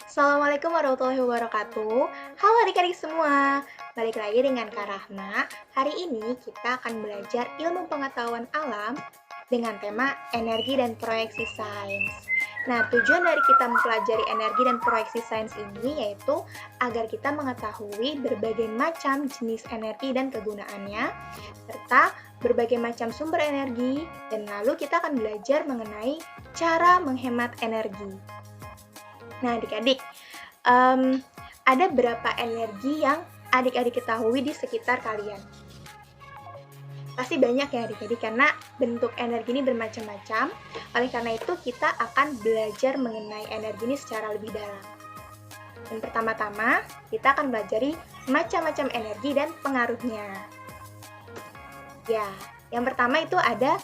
Assalamualaikum warahmatullahi wabarakatuh. Halo adik-adik semua, balik lagi dengan Kak Rahma. Hari ini kita akan belajar ilmu pengetahuan alam dengan tema energi dan proyeksi sains. Nah, tujuan dari kita mempelajari energi dan proyeksi sains ini yaitu agar kita mengetahui berbagai macam jenis energi dan kegunaannya, serta berbagai macam sumber energi, dan lalu kita akan belajar mengenai cara menghemat energi. Nah, adik-adik, ada berapa energi yang adik-adik ketahui di sekitar kalian? Pasti banyak ya adik-adik, karena bentuk energi ini bermacam-macam. Oleh karena itu, kita akan belajar mengenai energi ini secara lebih dalam. Dan pertama-tama, kita akan belajari macam-macam energi dan pengaruhnya. Ya, yang pertama itu ada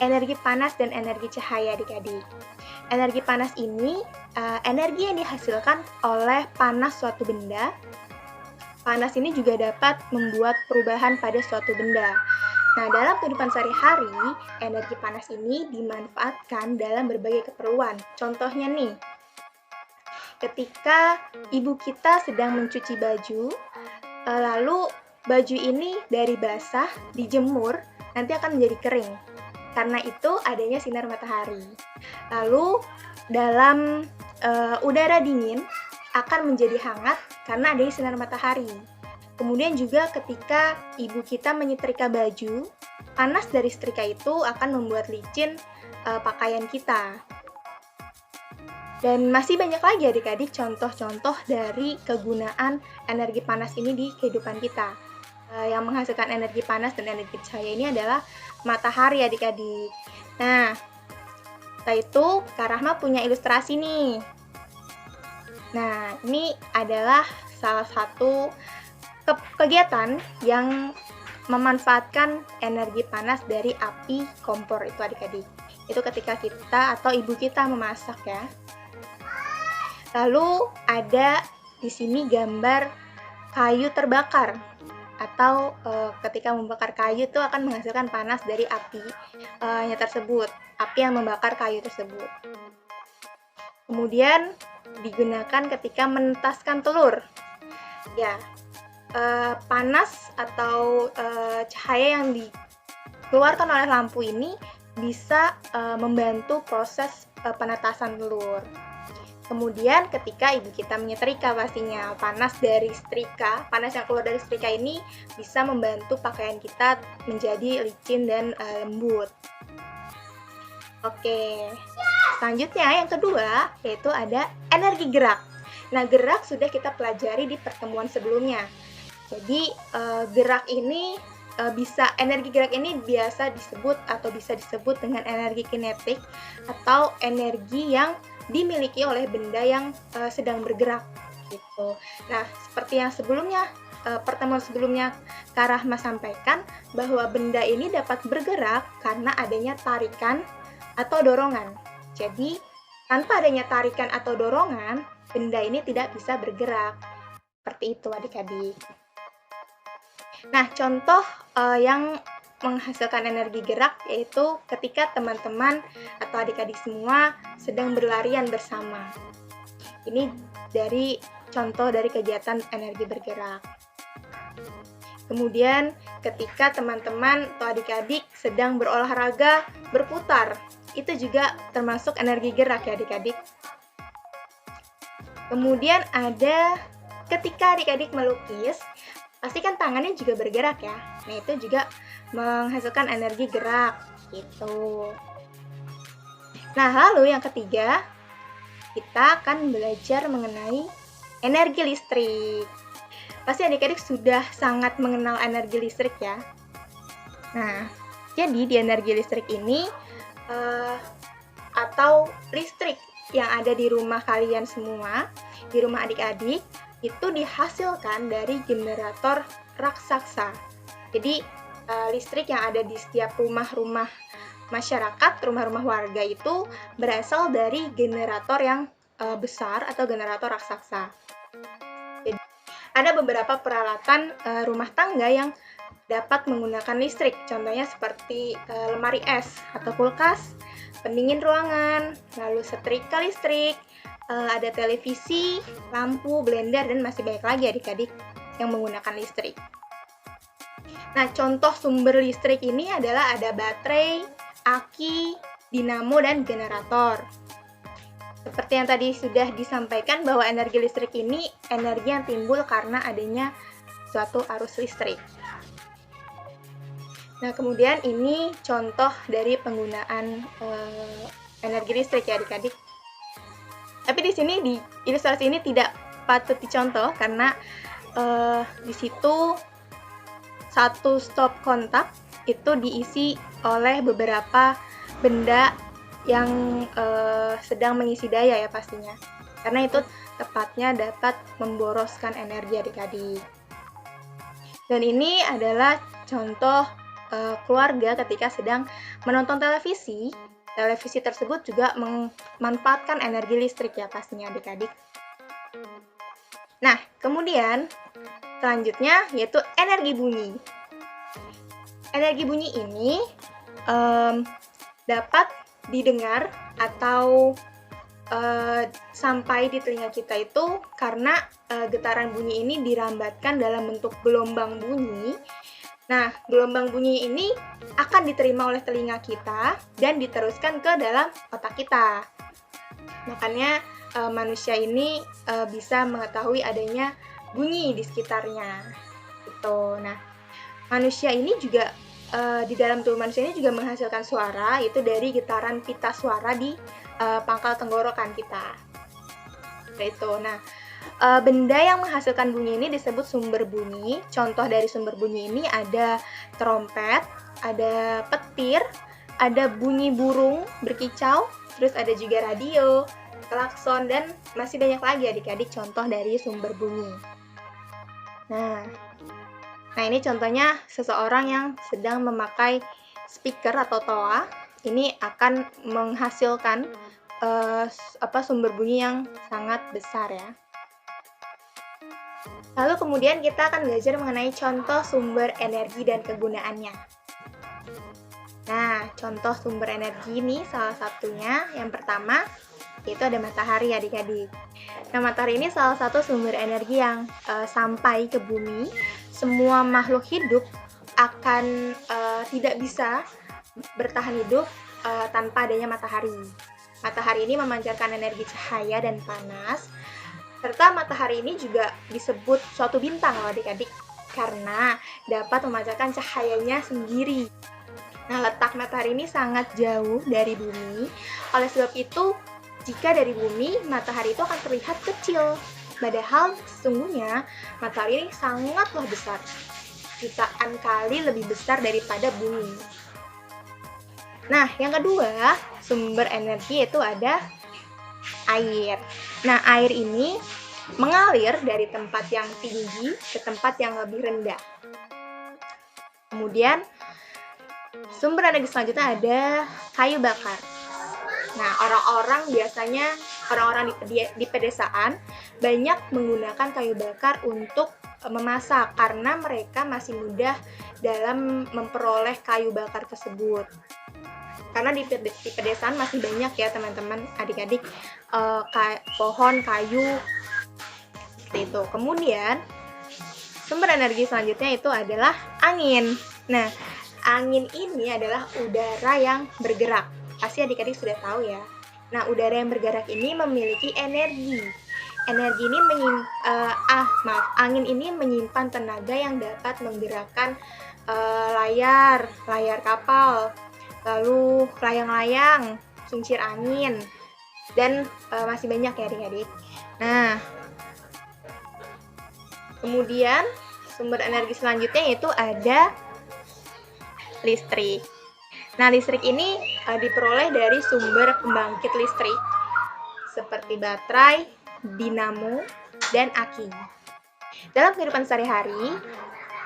energi panas dan energi cahaya adik-adik. Energi panas ini energi yang dihasilkan oleh panas suatu benda. Panas ini juga dapat membuat perubahan pada suatu benda. Nah, dalam kehidupan sehari-hari, energi panas ini dimanfaatkan dalam berbagai keperluan. Contohnya nih, ketika ibu kita sedang mencuci baju, lalu baju ini dari basah dijemur, nanti akan menjadi kering. Karena itu adanya sinar matahari. Lalu dalam udara dingin akan menjadi hangat karena adanya sinar matahari. Kemudian juga ketika ibu kita menyetrika baju, panas dari setrika itu akan membuat licin pakaian kita. Dan masih banyak lagi adik-adik contoh-contoh dari kegunaan energi panas ini di kehidupan kita. Yang menghasilkan energi panas dan energi cahaya ini adalah matahari adik-adik. Nah, setelah itu Kak Rahma punya ilustrasi nih. Nah, ini adalah salah satu kegiatan yang memanfaatkan energi panas dari api kompor itu adik-adik. Itu ketika kita atau ibu kita memasak ya. Lalu ada di sini gambar kayu terbakar, atau ketika membakar kayu itu akan menghasilkan panas dari apinya tersebut, api yang membakar kayu tersebut. Kemudian digunakan ketika menentaskan telur. Ya, panas atau cahaya yang dikeluarkan oleh lampu ini bisa membantu proses penetasan telur. Kemudian ketika ibu kita menyetrika pastinya, panas dari setrika, panas yang keluar dari setrika ini bisa membantu pakaian kita menjadi licin dan lembut. Oke, selanjutnya yang kedua yaitu ada energi gerak. Nah, gerak sudah kita pelajari di pertemuan sebelumnya. Jadi gerak ini energi gerak ini biasa disebut atau bisa disebut dengan energi kinetik atau energi yang dimiliki oleh benda yang sedang bergerak gitu. Nah, seperti yang sebelumnya pertemuan sebelumnya Kak Rahma sampaikan bahwa benda ini dapat bergerak karena adanya tarikan atau dorongan. Jadi, tanpa adanya tarikan atau dorongan, benda ini tidak bisa bergerak. Seperti itu adik-adik. Nah, contoh yang menghasilkan energi gerak yaitu ketika teman-teman atau adik-adik semua sedang berlarian bersama. Ini dari contoh dari kegiatan energi bergerak. Kemudian ketika teman-teman atau adik-adik sedang berolahraga berputar, itu juga termasuk energi gerak ya adik-adik. Kemudian ada ketika adik-adik melukis, pasti kan tangannya juga bergerak ya. Nah, itu juga menghasilkan energi gerak gitu. Nah, lalu yang ketiga, kita akan belajar mengenai energi listrik. Pasti adik-adik sudah sangat mengenal energi listrik ya. Nah, jadi di energi listrik ini atau listrik yang ada di rumah kalian semua, di rumah adik-adik, itu dihasilkan dari generator raksasa. Jadi listrik yang ada di setiap rumah-rumah masyarakat, rumah-rumah warga itu berasal dari generator yang besar atau generator raksasa. Jadi, ada beberapa peralatan rumah tangga yang dapat menggunakan listrik, contohnya seperti lemari es atau kulkas, pendingin ruangan, lalu setrika listrik, ada televisi, lampu, blender, dan masih banyak lagi adik-adik yang menggunakan listrik. Nah, contoh sumber listrik ini adalah ada baterai, aki, dinamo, dan generator. Seperti yang tadi sudah disampaikan bahwa energi listrik ini energi yang timbul karena adanya suatu arus listrik. Nah, kemudian ini contoh dari penggunaan energi listrik ya adik-adik. Tapi di sini di ilustrasi ini tidak patut dicontoh karena di situ satu stop kontak itu diisi oleh beberapa benda yang sedang mengisi daya ya pastinya. Karena itu tepatnya dapat memboroskan energi adik-adik. Dan ini adalah contoh keluarga ketika sedang menonton televisi. Televisi tersebut juga memanfaatkan energi listrik ya pastinya adik-adik. Nah, kemudian selanjutnya yaitu energi bunyi. Energi bunyi ini dapat didengar atau sampai di telinga kita itu karena getaran bunyi ini dirambatkan dalam bentuk gelombang bunyi. Nah, gelombang bunyi ini akan diterima oleh telinga kita dan diteruskan ke dalam otak kita. Makanya manusia ini bisa mengetahui adanya bunyi di sekitarnya. Gitu. Nah, manusia ini juga di dalam tubuh manusia ini juga menghasilkan suara, itu dari getaran pita suara di pangkal tenggorokan kita. Itu. Nah, benda yang menghasilkan bunyi ini disebut sumber bunyi. Contoh dari sumber bunyi ini ada trompet, ada petir, ada bunyi burung berkicau, terus ada juga radio, klakson, dan masih banyak lagi adik-adik contoh dari sumber bunyi. Nah ini contohnya seseorang yang sedang memakai speaker atau toa. Ini akan menghasilkan sumber bunyi yang sangat besar ya. Lalu kemudian kita akan belajar mengenai contoh sumber energi dan kegunaannya. Nah, contoh sumber energi ini salah satunya yang pertama yaitu ada matahari adik-adik. Nah, matahari ini salah satu sumber energi yang sampai ke bumi. Semua makhluk hidup akan tidak bisa bertahan hidup tanpa adanya matahari. Matahari ini memancarkan energi cahaya dan panas. Serta matahari ini juga disebut suatu bintang loh adik-adik, karena dapat memancarkan cahayanya sendiri. Nah, letak matahari ini sangat jauh dari bumi. Oleh sebab itu, jika dari bumi, matahari itu akan terlihat kecil. Padahal sesungguhnya matahari ini sangatlah besar. Jutaan kali lebih besar daripada bumi. Nah, yang kedua, sumber energi itu ada air. Nah, air ini mengalir dari tempat yang tinggi ke tempat yang lebih rendah. Kemudian, sumber energi selanjutnya ada kayu bakar. Nah, orang-orang di pedesaan banyak menggunakan kayu bakar untuk memasak karena mereka masih mudah dalam memperoleh kayu bakar tersebut. Karena di pedesaan masih banyak ya teman-teman, adik-adik, pohon, kayu, seperti itu. Kemudian, sumber energi selanjutnya itu adalah angin. Nah, angin ini adalah udara yang bergerak. Pasti adik-adik sudah tahu ya. Nah, udara yang bergerak ini memiliki energi. Angin ini menyimpan tenaga yang dapat menggerakkan layar kapal, lalu layang-layang, kincir angin, dan masih banyak ya adik-adik. Nah, kemudian sumber energi selanjutnya yaitu ada listrik. Nah, listrik ini diperoleh dari sumber pembangkit listrik seperti baterai, dinamo, dan aki. Dalam kehidupan sehari-hari,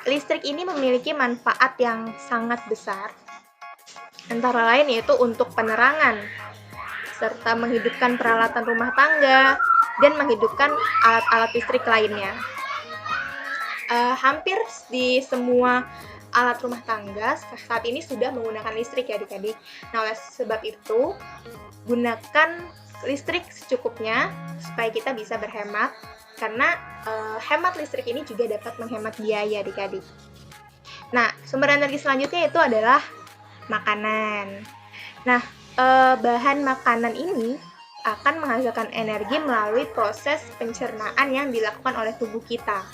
listrik ini memiliki manfaat yang sangat besar. Antara lain yaitu untuk penerangan, serta menghidupkan peralatan rumah tangga, dan menghidupkan alat-alat listrik lainnya. Hampir di semua alat rumah tangga saat ini sudah menggunakan listrik ya adik-adik. Nah, oleh sebab itu, gunakan listrik secukupnya supaya kita bisa berhemat, karena hemat listrik ini juga dapat menghemat biaya adik-adik. Nah, sumber energi selanjutnya itu adalah makanan. Nah, bahan makanan ini akan menghasilkan energi melalui proses pencernaan yang dilakukan oleh tubuh kita.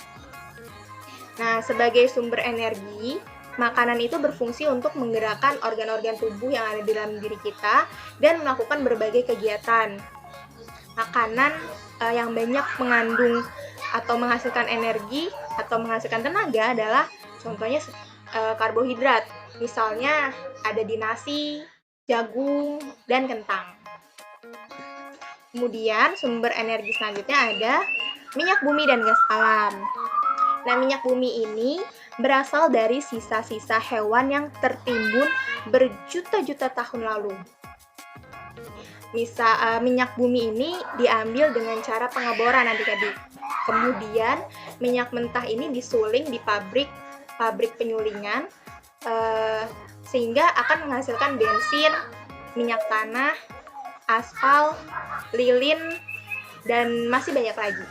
Nah, sebagai sumber energi, makanan itu berfungsi untuk menggerakkan organ-organ tubuh yang ada di dalam diri kita dan melakukan berbagai kegiatan. Makanan yang banyak mengandung atau menghasilkan energi atau menghasilkan tenaga adalah contohnya karbohidrat. Misalnya ada di nasi, jagung, dan kentang. Kemudian sumber energi selanjutnya ada minyak bumi dan gas alam. Nah, minyak bumi ini berasal dari sisa-sisa hewan yang tertimbun berjuta-juta tahun lalu. Minyak bumi ini diambil dengan cara pengeboran adik-adik. Kemudian minyak mentah ini disuling di pabrik penyulingan sehingga akan menghasilkan bensin, minyak tanah, aspal, lilin, dan masih banyak lagi.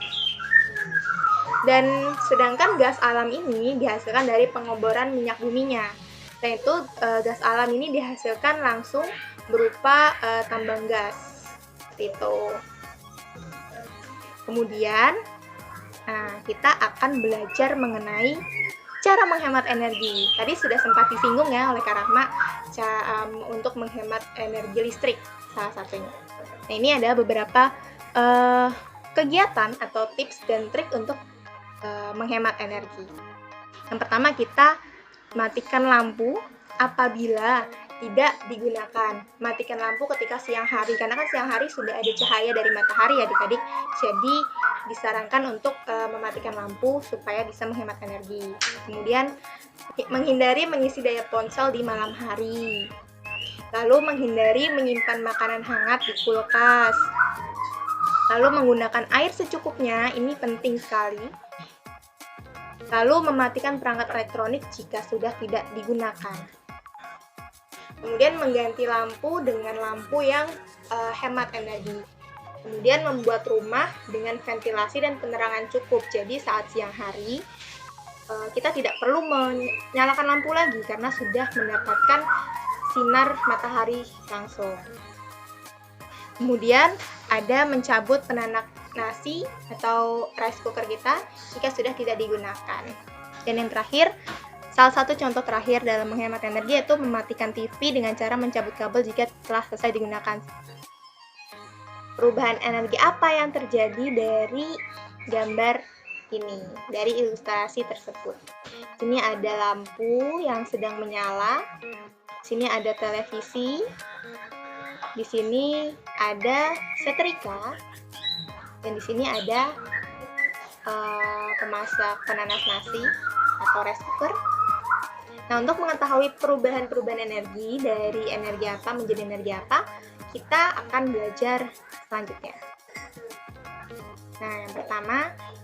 Dan sedangkan gas alam ini dihasilkan dari pengeboran minyak buminya. Dan itu gas alam ini dihasilkan langsung berupa tambang gas. Seperti itu. Kemudian, kita akan belajar mengenai cara menghemat energi. Tadi sudah sempat disinggung ya oleh Kak Rahma untuk menghemat energi listrik salah satunya. Nah, ini ada beberapa kegiatan atau tips dan trik untuk menghemat energi. Yang pertama, kita matikan lampu apabila tidak digunakan. Matikan lampu ketika siang hari, karena kan siang hari sudah ada cahaya dari matahari ya adik-adik. Jadi disarankan untuk mematikan lampu supaya bisa menghemat energi. Kemudian menghindari mengisi daya ponsel di malam hari. Lalu menghindari menyimpan makanan hangat di kulkas. Lalu menggunakan air secukupnya, ini penting sekali. Lalu mematikan perangkat elektronik jika sudah tidak digunakan. Kemudian mengganti lampu dengan lampu yang hemat energi. Kemudian membuat rumah dengan ventilasi dan penerangan cukup. Jadi saat siang hari kita tidak perlu menyalakan lampu lagi karena sudah mendapatkan sinar matahari langsung. Kemudian ada mencabut penanak nasi atau rice cooker kita jika sudah tidak digunakan. Dan yang terakhir, salah satu contoh terakhir dalam menghemat energi yaitu mematikan TV dengan cara mencabut kabel jika telah selesai digunakan. Perubahan energi apa yang terjadi dari gambar ini, dari ilustrasi tersebut? Sini ada lampu yang sedang menyala, sini ada televisi, di sini ada setrika, dan di sini ada pemasak penanas nasi atau rice cooker. Nah, untuk mengetahui perubahan-perubahan energi dari energi apa menjadi energi apa, kita akan belajar selanjutnya. Nah, yang pertama,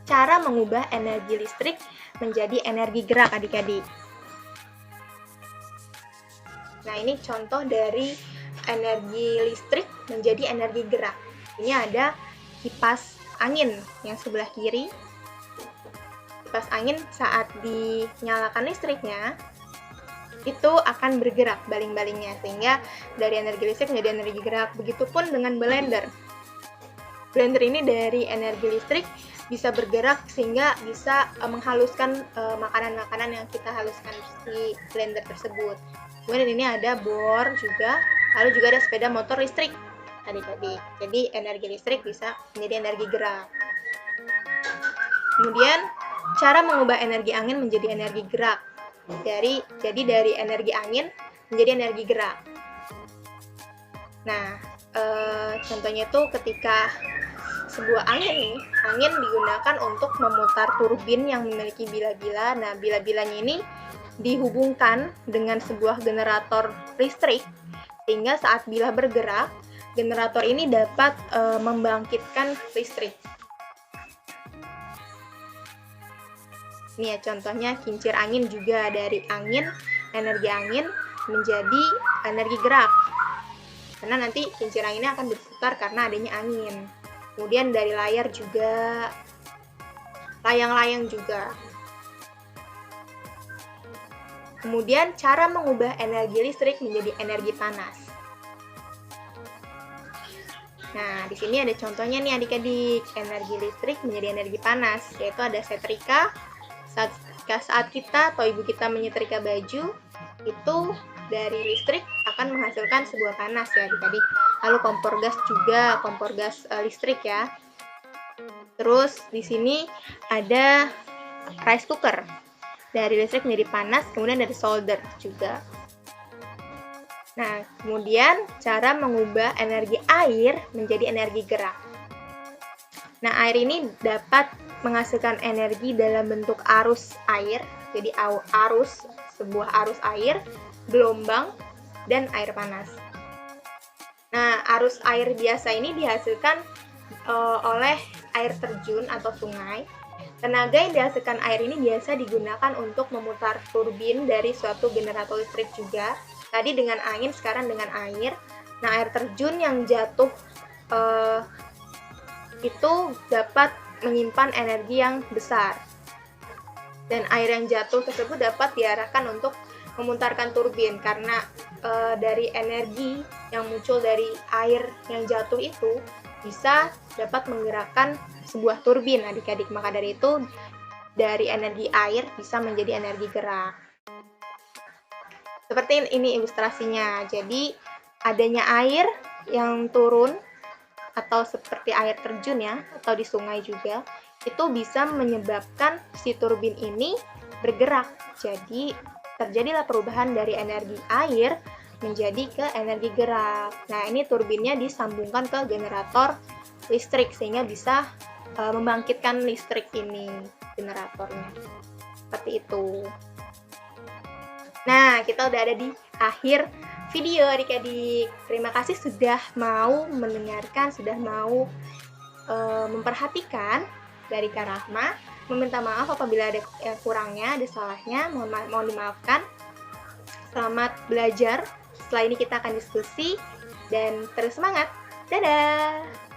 cara mengubah energi listrik menjadi energi gerak adik-adik. Nah, ini contoh dari energi listrik menjadi energi gerak. Ini ada kipas angin yang sebelah kiri. Kipas angin saat dinyalakan listriknya itu akan bergerak baling-balingnya sehingga dari energi listrik menjadi energi gerak. Begitupun dengan blender. Blender ini dari energi listrik bisa bergerak sehingga bisa menghaluskan makanan-makanan yang kita haluskan di blender tersebut. Kemudian ini ada bor juga, lalu juga ada sepeda motor listrik adik-adik. Jadi energi listrik bisa menjadi energi gerak. Kemudian cara mengubah energi angin menjadi energi gerak. Jadi dari energi angin menjadi energi gerak. Nah, contohnya itu ketika sebuah angin digunakan untuk memutar turbin yang memiliki bila-bila. Nah, bila-bilanya ini dihubungkan dengan sebuah generator listrik sehingga saat bila bergerak, generator ini dapat membangkitkan listrik. Ini ya contohnya kincir angin juga, dari angin, energi angin menjadi energi gerak. Karena nanti kincir anginnya akan berputar karena adanya angin. Kemudian dari layar juga, layang-layang juga. Kemudian cara mengubah energi listrik menjadi energi panas. Nah, di sini ada contohnya nih adik-adik, energi listrik menjadi energi panas, yaitu ada setrika. Saat kita atau ibu kita menyetrika baju, itu dari listrik akan menghasilkan sebuah panas ya adik-adik. Lalu kompor gas juga, kompor gas listrik ya. Terus di sini ada rice cooker, dari listrik menjadi panas, kemudian dari solder juga. Nah, kemudian cara mengubah energi air menjadi energi gerak. Nah, air ini dapat menghasilkan energi dalam bentuk arus air, jadi arus, sebuah arus air, gelombang, dan air panas. Nah, arus air biasa ini dihasilkan oleh air terjun atau sungai. Tenaga yang dihasilkan air ini biasa digunakan untuk memutar turbin dari suatu generator listrik juga. Tadi dengan angin, sekarang dengan air. Nah, air terjun yang jatuh itu dapat menyimpan energi yang besar. Dan air yang jatuh tersebut dapat diarahkan untuk memutarkan turbin, karena dari energi yang muncul dari air yang jatuh itu bisa dapat menggerakkan sebuah turbin adik-adik. Maka dari itu, dari energi air bisa menjadi energi gerak. Seperti ini ilustrasinya. Jadi adanya air yang turun atau seperti air terjun ya, atau di sungai juga, itu bisa menyebabkan si turbin ini bergerak. Jadi terjadilah perubahan dari energi air menjadi ke energi gerak. Nah, ini turbinnya disambungkan ke generator listrik sehingga bisa membangkitkan listrik ini, generatornya. Seperti itu. Nah, kita udah ada di akhir video adik-adik. Terima kasih sudah mau mendengarkan, sudah mau memperhatikan dari Kak Rahma. Meminta maaf apabila ada kurangnya, ada salahnya, mohon dimaafkan. Selamat belajar. Setelah ini kita akan diskusi dan terus semangat. Dadah!